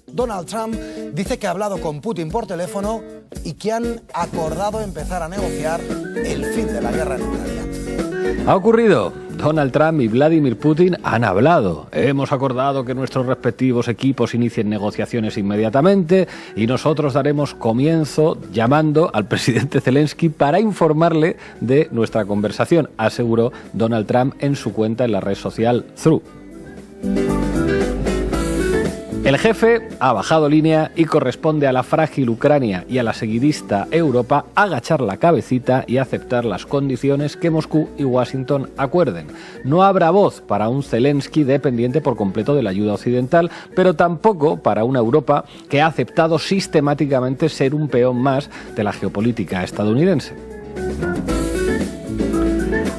Donald Trump dice que ha hablado con Putin por teléfono y que han acordado empezar a negociar el fin de la guerra en Ucrania. Ha ocurrido. Donald Trump y Vladimir Putin han hablado. Hemos acordado que nuestros respectivos equipos inicien negociaciones inmediatamente y nosotros daremos comienzo llamando al presidente Zelensky para informarle de nuestra conversación, aseguró Donald Trump en su cuenta en la red social Truth. El jefe ha bajado línea y corresponde a la frágil Ucrania y a la seguidista Europa agachar la cabecita y aceptar las condiciones que Moscú y Washington acuerden. No habrá voz para un Zelensky dependiente por completo de la ayuda occidental, pero tampoco para una Europa que ha aceptado sistemáticamente ser un peón más de la geopolítica estadounidense.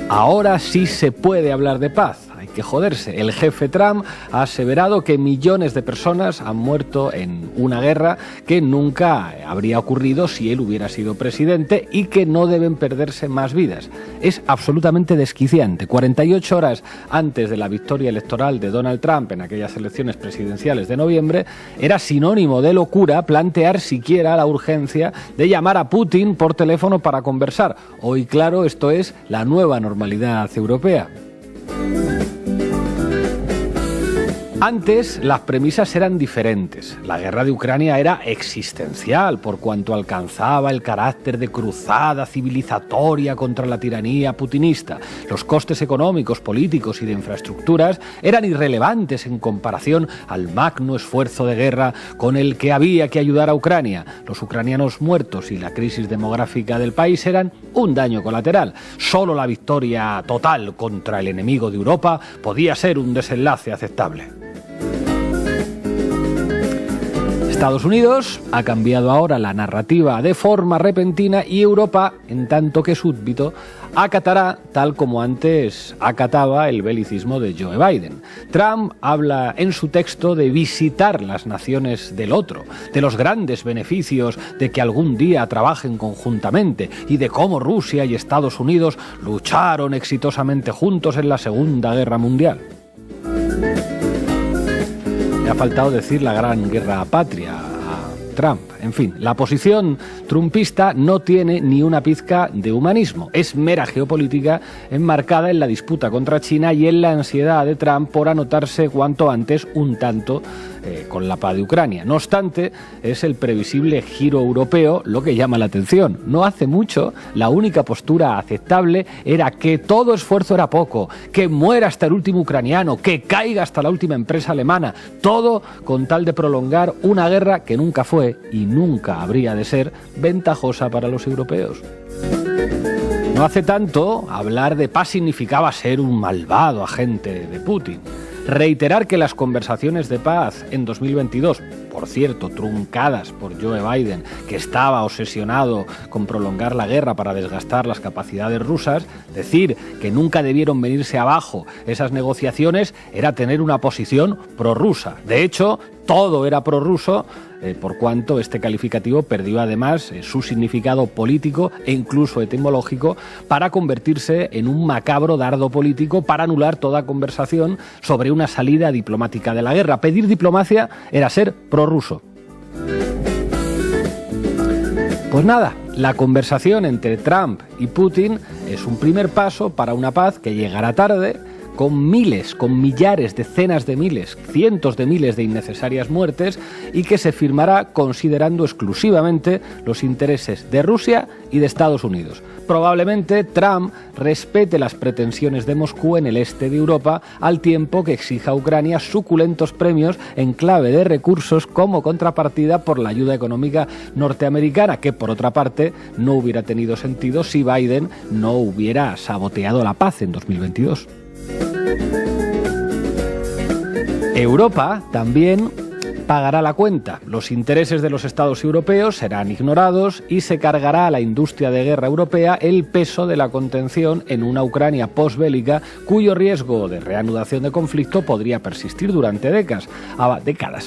Ahora sí se puede hablar de paz. Que joderse. El jefe Trump ha aseverado que millones de personas han muerto en una guerra que nunca habría ocurrido si él hubiera sido presidente y que no deben perderse más vidas. Es absolutamente desquiciante. 48 horas antes de la victoria electoral de Donald Trump en aquellas elecciones presidenciales de noviembre, era sinónimo de locura plantear siquiera la urgencia de llamar a Putin por teléfono para conversar. Hoy, claro, esto es la nueva normalidad europea. Antes las premisas eran diferentes. La guerra de Ucrania era existencial por cuanto alcanzaba el carácter de cruzada civilizatoria contra la tiranía putinista. Los costes económicos, políticos y de infraestructuras eran irrelevantes en comparación al magno esfuerzo de guerra con el que había que ayudar a Ucrania. Los ucranianos muertos y la crisis demográfica del país eran un daño colateral. Solo la victoria total contra el enemigo de Europa podía ser un desenlace aceptable. Estados Unidos ha cambiado ahora la narrativa de forma repentina y Europa, en tanto que súbdito, acatará tal como antes acataba el belicismo de Joe Biden. Trump habla en su texto de visitar las naciones del otro, de los grandes beneficios de que algún día trabajen conjuntamente y de cómo Rusia y Estados Unidos lucharon exitosamente juntos en la Segunda Guerra Mundial. Le ha faltado decir la gran guerra patria a Trump. En fin, la posición trumpista no tiene ni una pizca de humanismo. Es mera geopolítica enmarcada en la disputa contra China y en la ansiedad de Trump por anotarse cuanto antes un tanto con la paz de Ucrania. No obstante, es el previsible giro europeo lo que llama la atención. No hace mucho, la única postura aceptable era que todo esfuerzo era poco, que muera hasta el último ucraniano, que caiga hasta la última empresa alemana, todo con tal de prolongar una guerra que nunca fue y nunca habría de ser ventajosa para los europeos. No hace tanto, hablar de paz significaba ser un malvado agente de Putin. Reiterar que las conversaciones de paz en 2022, por cierto, truncadas por Joe Biden, que estaba obsesionado con prolongar la guerra para desgastar las capacidades rusas, decir que nunca debieron venirse abajo esas negociaciones era tener una posición prorrusa. De hecho, todo era prorruso, por cuanto este calificativo perdió además su significado político e incluso etimológico para convertirse en un macabro dardo político para anular toda conversación sobre una salida diplomática de la guerra. Pedir diplomacia era ser prorruso. Pues nada, la conversación entre Trump y Putin es un primer paso para una paz que llegará tarde, con miles, con millares, decenas de miles, cientos de miles de innecesarias muertes y que se firmará considerando exclusivamente los intereses de Rusia y de Estados Unidos. Probablemente Trump respete las pretensiones de Moscú en el este de Europa al tiempo que exija a Ucrania suculentos premios en clave de recursos como contrapartida por la ayuda económica norteamericana, que por otra parte no hubiera tenido sentido si Biden no hubiera saboteado la paz en 2022. Europa también pagará la cuenta. Los intereses de los Estados europeos serán ignorados y se cargará a la industria de guerra europea el peso de la contención en una Ucrania posbélica cuyo riesgo de reanudación de conflicto podría persistir durante décadas.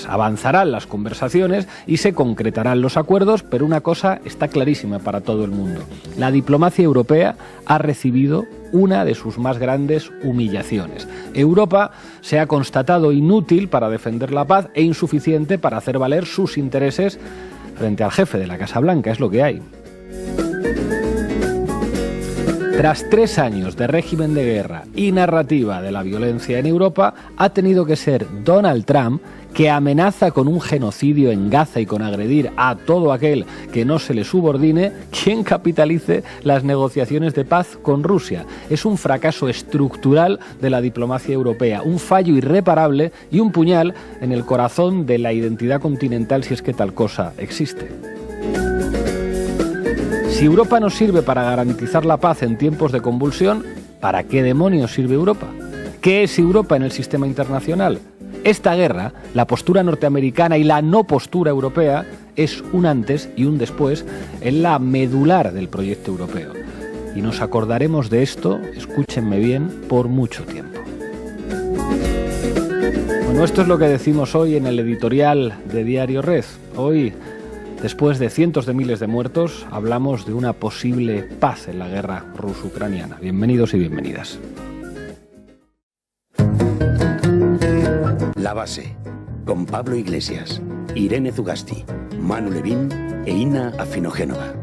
Avanzarán las conversaciones y se concretarán los acuerdos, pero una cosa está clarísima para todo el mundo. La diplomacia europea ha recibido una de sus más grandes humillaciones. Europa se ha constatado inútil para defender la paz e insuficiente para hacer valer sus intereses frente al jefe de la Casa Blanca, es lo que hay. Tras 3 años de régimen de guerra y narrativa de la violencia en Europa, ha tenido que ser Donald Trump, que amenaza con un genocidio en Gaza y con agredir a todo aquel que no se le subordine, quien capitalice las negociaciones de paz con Rusia. Es un fracaso estructural de la diplomacia europea, un fallo irreparable y un puñal en el corazón de la identidad continental, si es que tal cosa existe. Si Europa no sirve para garantizar la paz en tiempos de convulsión, ¿para qué demonios sirve Europa? ¿Qué es Europa en el sistema internacional? Esta guerra, la postura norteamericana y la no postura europea, es un antes y un después en la medular del proyecto europeo. Y nos acordaremos de esto, escúchenme bien, por mucho tiempo. Bueno, esto es lo que decimos hoy en el editorial de Diario Red. Hoy, después de cientos de miles de muertos, hablamos de una posible paz en la guerra ruso-ucraniana. Bienvenidos y bienvenidas. La Base, con Pablo Iglesias, Irene Zugasti, Manu Levín e Ina Afinogénova.